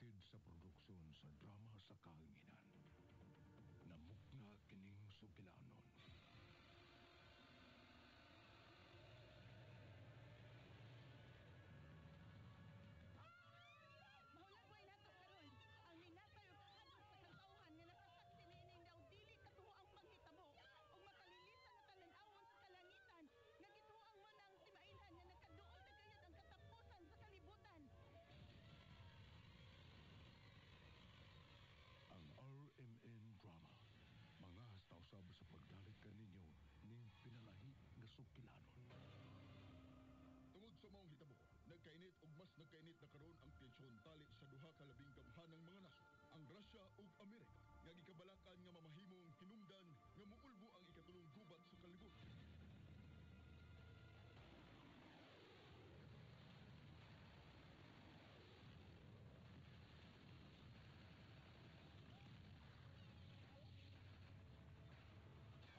hatid sa produksyon sa drama sa kahanginan. Namugna kining sugilanon. Mahulat ko nato karon. Ang minatay ug hadlok sa katawhan nga nakasaksi niining daw dili katuo ang panghitabo ug makalilisan na talan-awon sa kalangitan nga gituoang mo ng timailhan nga nakaduol na gayud ang katapusan sa kalibutan. Ang RMN drama. Mga hastausab sa pagdalit kaninyo ning pinalahi nga sukilanon. Tungod sa maong hitabo, nagkainit ug mas nagkainit na karon ang tensyon tali sa duha ka labing gamhanang mga nasod, ang Russia ug Amerika, nga gikabalakan nga mamahimong hinungdan nga muulbo ang ikatulong gubat sa kalibutan.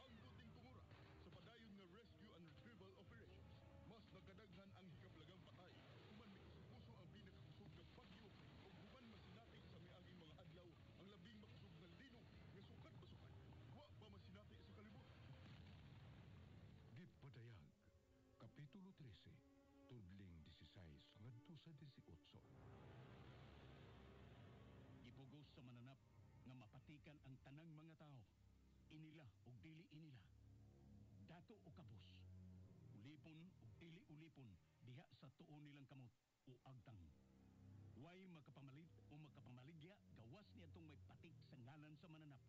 Ang buting tungura sa padayon nga rescue and retrieval operations, mas nagkadaghan ang hikablagang patay. Human may puso ang pinakakusog nga bagyo o human masinati sa miaging mga adlaw ang labing makusog nga lino nga sukat-basukan. Wa pa masinati sa kalibutan. Gipadayag, Kapitulo 13, Tudling 16 ngadto sa 18. Gipugos sa mananap nga mapatikan ang tanang mga tao, inila ug dili inila, dato o kabus, ulipon ug dili ulipon diha sa tuo nilang kamot o agtang. Way makapamalit o makapamaligya gawas niadtong may patik sa ngalan sa mananap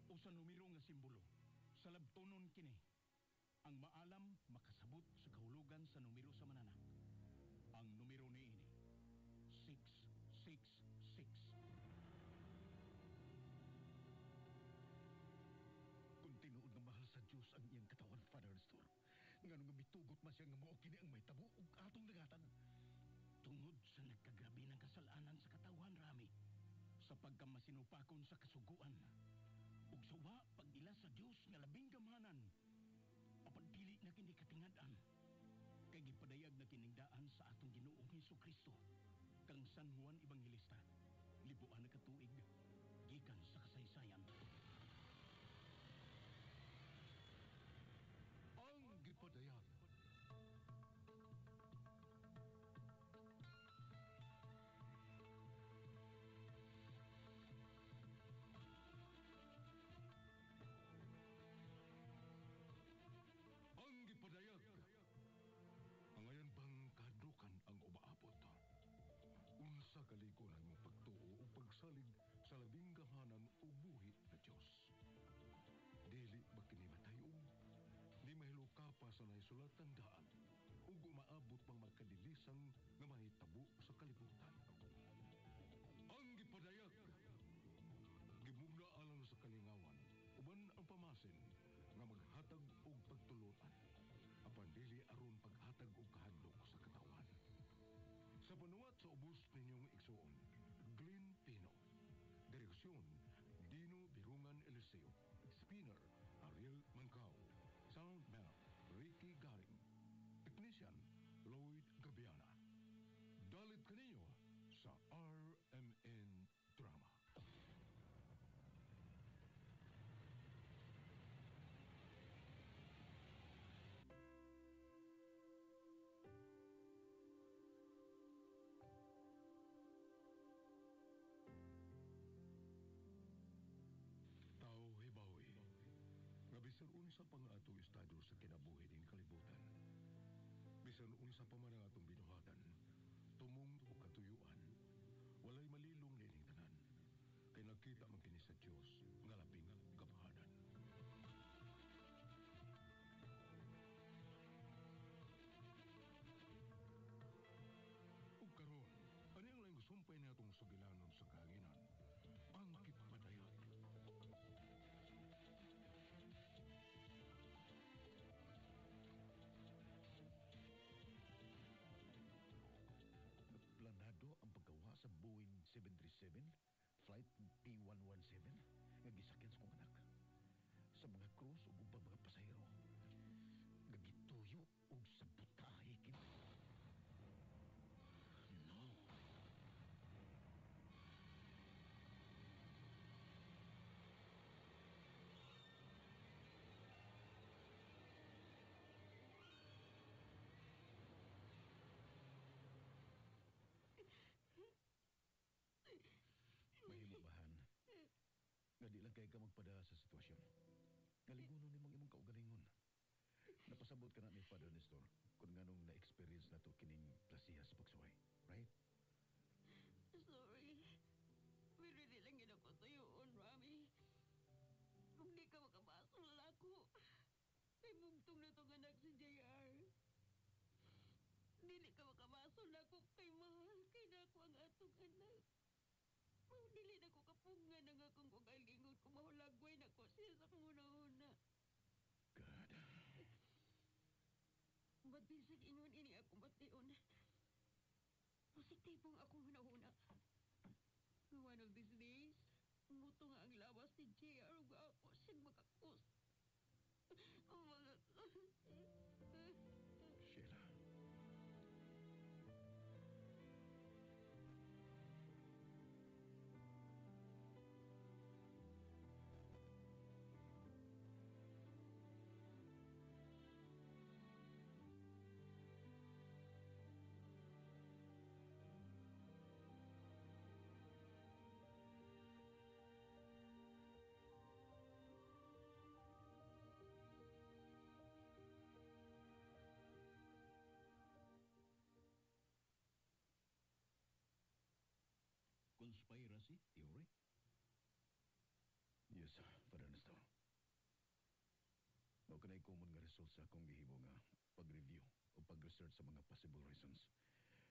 o sa numero nga simbolo. Sa labtonon kini, ang maalam makasabot sa kahulugan sa numero sa mananap. Ang numero niini 666. Kung tinuod nga mahal sa Diyos ang iyang katawan, Father Nestor, ngano nga mitugot man siya nga mao kini ang may tabo ug atong dagatan. Tungod sa nagkagrabi ng kasalanan sa katawan, Rami, sa pagkamasinupakon sa kasuguan, ug sawa pag-ila sa Diyos nga labing gamhanan, apan dili na kini katingad-an, kay gipadayag na kiningdaan sa atong Ginoong Hesukristo kang San Juan Evangelista, libuan na katuig, gikan sa kasaysayan. Ang gipadayag. Ang gipadayag. Ang ngayon bang kadukan ang umaabot? Unsa kalikunan mo pagtuo o pagsalig sa labing gamhanan o buhi na Diyos? Dili ba kini matayo? Di mahiluka pa sa naisulatang daan ug umaabot pang magkadilisang nga mahitabo sa kalibutan. Ang gipadayag. Gimugna alang sa kalingawan, uban ang pamasin nga maghatag og pagtulutan, apan dili aron paghatag og kahadlok sa katawan. Sa panuwat sa ubos ninyong igsuon, Glenn Pino. Direksyon, Dino Birungan Eliseo. Spinner, Ariel Mancao. Soundman, Ricky Garing. Technician, Lloyd Gabiana. Dalit kaninyo sa RMN Drama. Tao hibawi, nga bisan unsa pang ato estado sa kinabuhi din kalibutan. Bisan unsa pa man ang atong binuhatan, tumong o katuyuan, walay malilong nining tanan. Kay nakita man kini sa Dios nga labing gamhanan. Ug karon, ani ang laing sumpay na atong sugilanon sa kahanginan, ang gipadayag. Planado ang paggawa sa Boeing 737 Flight P117 nga gisakyan sa kong anak. Sa mga krus ug ubang mga pasahero. Gagituyo ug sabotahe kini. No. Kadi lang kay ka magpada sa sitwasyon. Galigunon nimong imong kaugalingon. Napasabot ka na ni Father Nestor kung nganong na-experience na to kining plasiya sa pagsuway. Right? Sorry. Pero di lang yun ako tuyuon, Rami. Kung di ka makabasol na ako, kay bugtong na tong anak si JR. Dili ka makabasol na ako kay mahal kay na ako ang atong anak. Mao dili na ko kapungan ang akong kagalingon kung mahulagway na ko siya sa kunguna-una. God. Ba't bisag ingon ini akong bation? Positibong akong hunahuna. Nga one of these days, muto nga ang lawas ni JR ug ako siyang makakus. Mga... Sheila. Conspiracy theory? Yes, Father Nestor. Mao kanay common nga result sa akong gihimo nga pag-review o pag-research sa mga possible reasons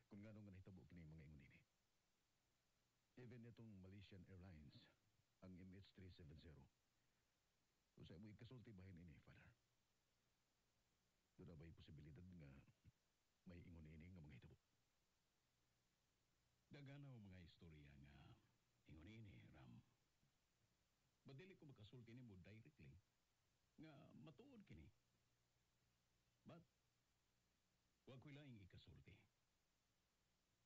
kung nganong nga nahitabo kini mga ingon ini. Even itong Malaysian Airlines, ang MH370. Kung sa mo ikasulti bahin ini, Father. Doon ba'y posibilidad nga may ingon ini nga mga hitabo? Dagana o mga istorya nga ingon ini, Ram. Badili ko makasulti ni mo directly nga matuod kini. But, wag ko lang ikasulti.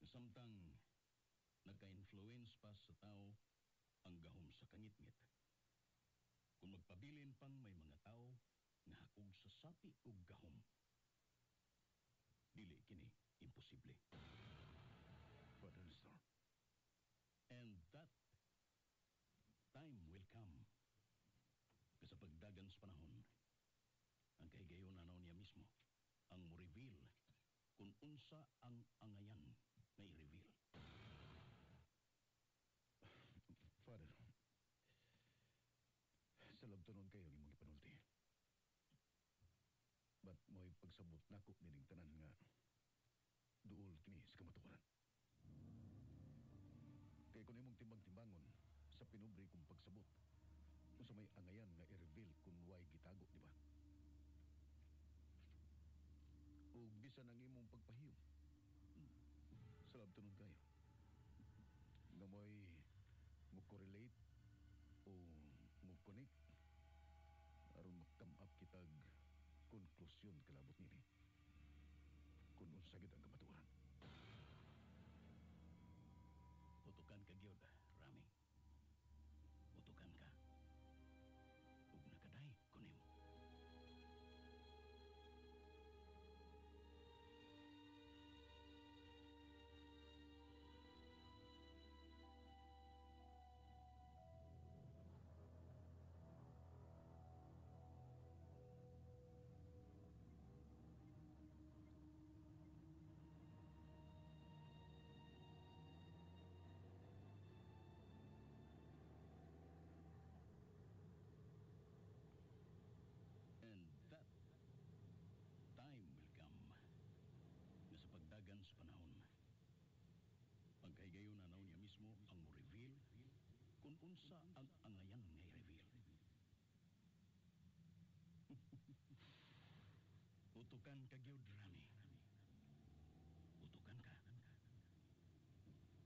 Samtang nagka-influence pa sa tao ang gahom sa kangit-ngit. Kung magpabilin pang may mga tao nga hakog sa sapi o gahom, dili kini imposible. Father Nestor. And that time will come. Kasi pagdagan sa panahon, ang kahigayon na niya mismo, ang mo-reveal kung unsa ang angayan na i-reveal. Father, sa labtonon kayo ang imong ipanulti. But mo'y pagsabot nako nining tanan nga duol kini sa kamatuoran. Kaya kung imong timbang-timbangon sa pinubre kong pagsabot, kung sa may angayan nga i-reveal kung way gitago, di ba? O bisan ang imong pagpahiyom, sa labtonon kayo, nga mo'y mo-correlate o mo-connect aron mag-come up kitag konklusyon kalabot nini kung unsa gid ang kamatuoran. Tutukan ka gyud, Rami. Tutukan ka. Ug nakaday ko nimo. And that time will come na sa pagdagan sa panahon. Pagkaigayon na niya mismo ang mo-reveal kung unsa ang angayan nga i-reveal. Utukan ka gyud, Rami. Utukan ka.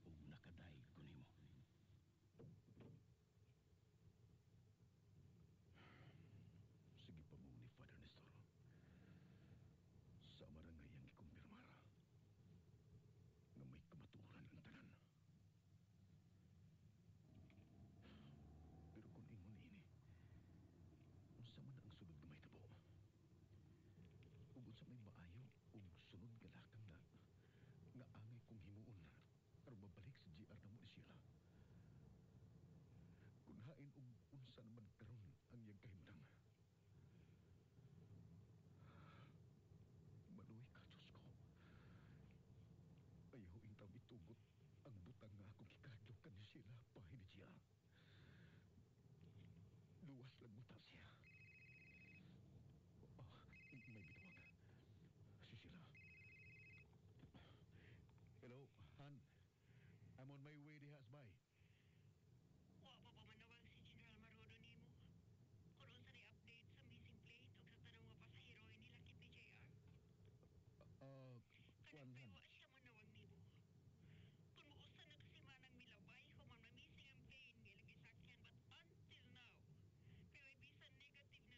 Ug nakaday ko nimo. Sige pa mo ni Father Nestor. Sa marangay ang ikumpirmar nga may kamatuoran ang tanan. Pero kung ingon ini, unsa man ang sulod nga may tabo? Ug unsa may maayo o og unsa naman karon ang iyang kahimtang. Maluwi ka, Diyos ko. Ayaw intang itugot ang butang nga akong gikadlukan ni Sheila bahin ni siya. Luwas lang mo ta siya. May bitawag. Si Sheila. Hello, Han. I'm on my way diha sa bay. Wa pa pamanawag si General Marudo nimo. Kung unsa ni update sa missing plane ug sa tanang mga pasahero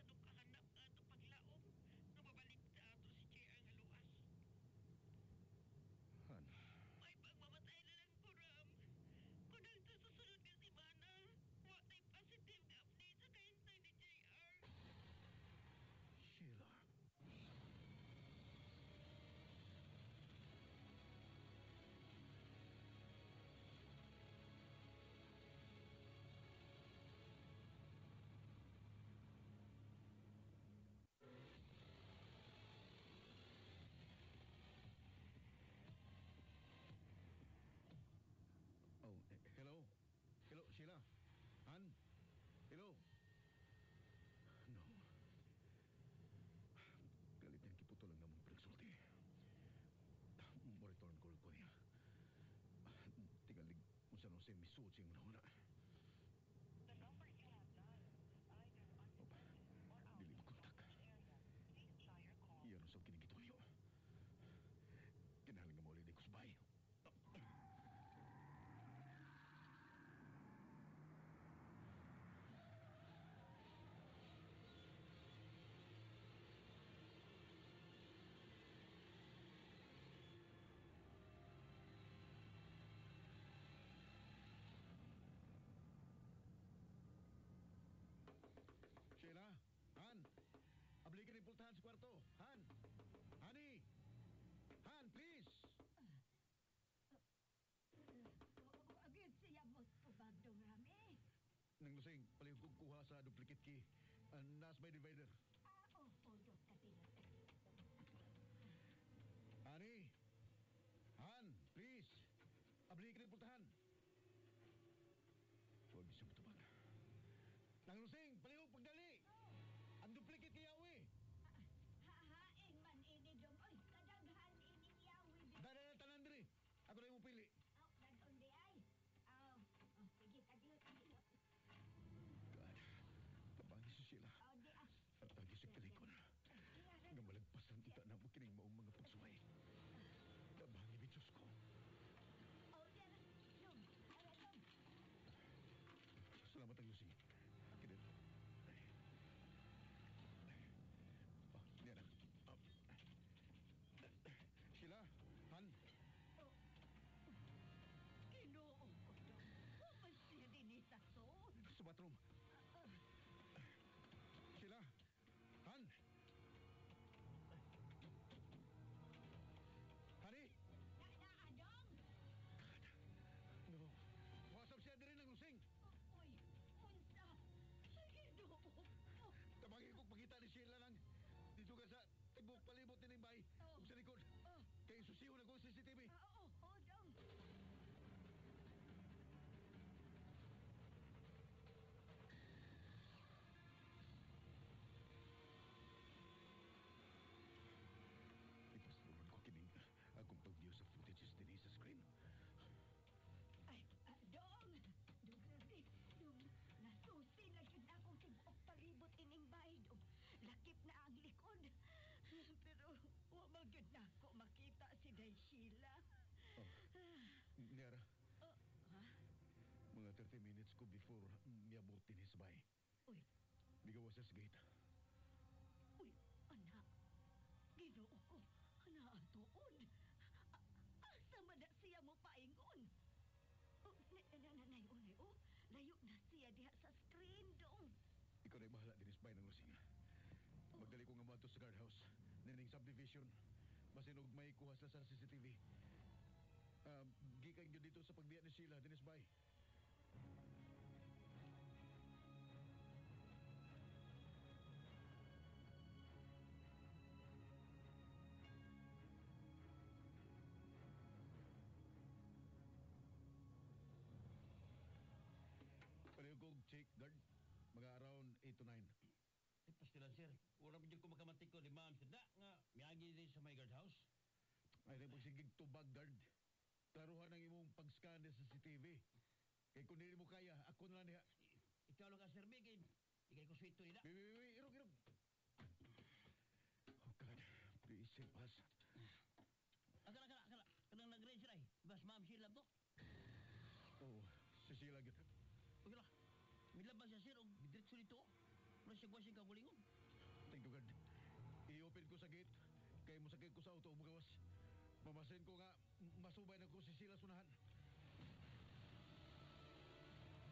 hindi lakip ni JR. Kuan, Han. Wa siya manawag nimo. Kung muusa na kasi manang milabay human missing ang plane nga lagi sakyan but until now kaya may bisan negative na lang nga update. Nagpasabot lang nga nag-andam na sa dukahanap nga ato paglaom nga babalik na ato si JR nga luwas. Han. May pagmamatay na lang ko, Ram. Kung ang sa susunod nga semana, wa tay positive nga update sa kahintay ni JR. Sheila. Oh, hello? Hello, Sheila? Han? Hello? No. Galit niyang kiputol ang namang pagsulti. Mo-return call ko niya. Tingalig kung saan siya misuot siyang nahuna. The number you have dialed is either unattended or out Dili of makontak. coverage area. Please try your call. Iyan ang sa kinigituyo. Kinahalang nga mauli di ko sabay. Sheila? Han? Ablikan yung pultahan sa kwarto. Han? Honey? Han, please! Agad siya mo pabagdong rami. Nang lusing, palihog kong kuha sa duplicate key. Nas by divider. Dok, kapilat. Honey? Han, please! Ablikan yung pultahan. Huwag siya matubag. Nang lusing, palihog pagdali! Ang duplicate kay Yahweh! Hahain man ini dong. Oy, kadaghan ini yawi. Dada na tanan diri. Ako na yung pili. Dadon di ay. Sige, kadiyot. God, tabangi si Sheila. Di At tagi si Kalikon. Nga malagpasan ita na mo kining maong mga pagsuway. Tabangi mi Diyos ko. Di na. Dong, ay, dong. Salamat ang lusing. Kinit. Niya na. Sheila, Han, Ginoong ko dong. Waman siya din sa son. sa bathroom. Sheila, Han. Honey? Adong! No. Wasap siya din ng lusing. Uy, unsa? Ginoong ko. Tabangin ko pagkita ni Sheila lang. Dito ka sa tibok palibot ni Bay. Ug sa likod. Kay susiho na ko sa CCTV. Dong. Ipasluran ko kining akong pag-view sa footages din sa screen. Ay, dong! Dong, nasusi na yun akong tibuok palibot ining bahay, dong. Lakip na ang likod. Pero, wamang yun na ako makita si Day Sheila. Niara, Ha? mga 30 minutes ko before miabot din sa bay. Uy, Bigawas sa gate. uy, anak. Ginoo ko, anak ang tuod. Asa man na siya mo paingon? Nanay, layo na siya diha sa screen, dong. Ikaw na'y bahala din sa bay ng lusing. Magdali ko nga mato sa guardhouse. Nining subdivision. Basin og may kuha sa CCTV. Gikan yun dito sa pagbiya ni Sheila, Dennis Bay. Pareho kong check guard, mga around 8 to 9. Pastilan, sir. Wala mo dyan ko makamantik ko ni ma'am. Sada nga, miyagi din sa my guardhouse. Ay, rin pagsigig tubag guard. Klaruhan ang imong pag-scan sa CCTV. Kaya kung hindi mo kaya, ako na lang niya. Ikaw lang ka, sir, Bigin. Ikay ko sweet to nila. Wait, irog. Oh God, please help us. Akala. Kanang nag-raise ray. Bas ma'am Sheila to. Oh, si Sheila kita. Okay lang. Milabas siya, sir, o diretso dito. Wala siya gwasing kagulingon. Thank you, God. I-open ko sa gate. Kaya mo sakit ko sa auto, magawas. Mamasin ko nga, masubay na ko si Sheila sunahan. Unsa ba ni tabuan na imo asawa?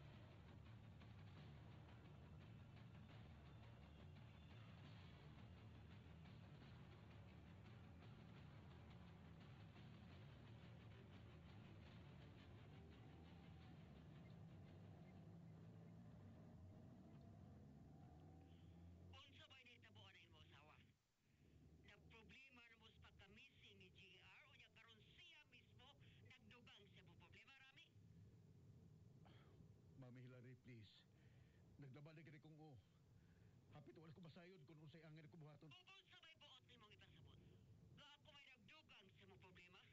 Nagproblema na mo sa pagka-missing ni GR o niya karon siya mismo nagdugang sa mo problema, Rami? Mami Hilary, please. Naglaban na kong o. Hapit wala ko masayod kung unsay angin ko buhaton. Kung unsa may buot ni mong ipasabot, nga ako may nagdugang sa mo problema?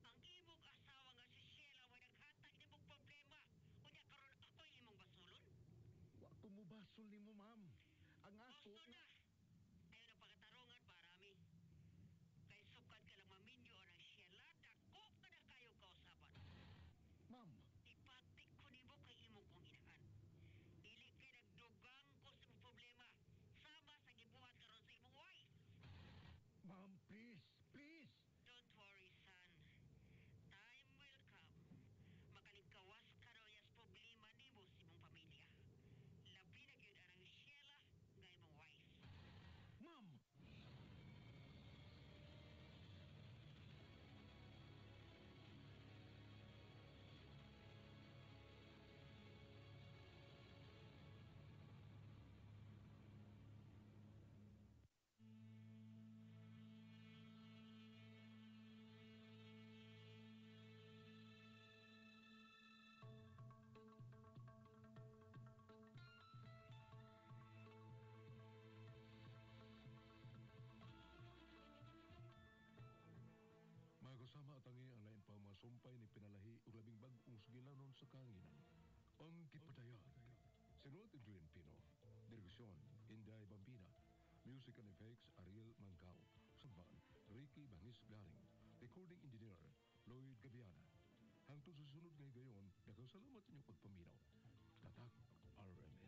Ang imong asawa nga si Sheila may naghatag ni mong problema o niya karon ako yung imong basulon? Wa ko mo basol ni mo, ma'am. Ang ako... Gusto na! Ayaw na pagkatarungan pa, Rami. Kay sukad ka lang maminyo ng Sheila, dako ka na kayo kausapan. Ma'am, Ipatik ko ni mo kay imo kong inahan. Dili kay nagdugang ko sa mong problema. Sama sa gibuhat karon sa imong wife. ma'am, please, please. Don't worry, son. Time will come. Makaligkawas ka na yas problema ni mo sa imong pamilya. Labi na gyud ang Sheila nga imong wife. Ma'am! Mga kasama at tangi ang lain pa mga sumpay ni pinalahi o labing bagong sugilanon sa kanginan. Ang Kipadayag. Sinulat ni Julian Pino. Direksyon, Inday Bambina. Music and Effects, Ariel Mancao. Sugban, Ricky Bangis Garing. Recording Engineer, Lloyd Gabiana. Hangtod sa sunod ngayon, nakasalamat inyong pagpaminaw. Tatak, RMN.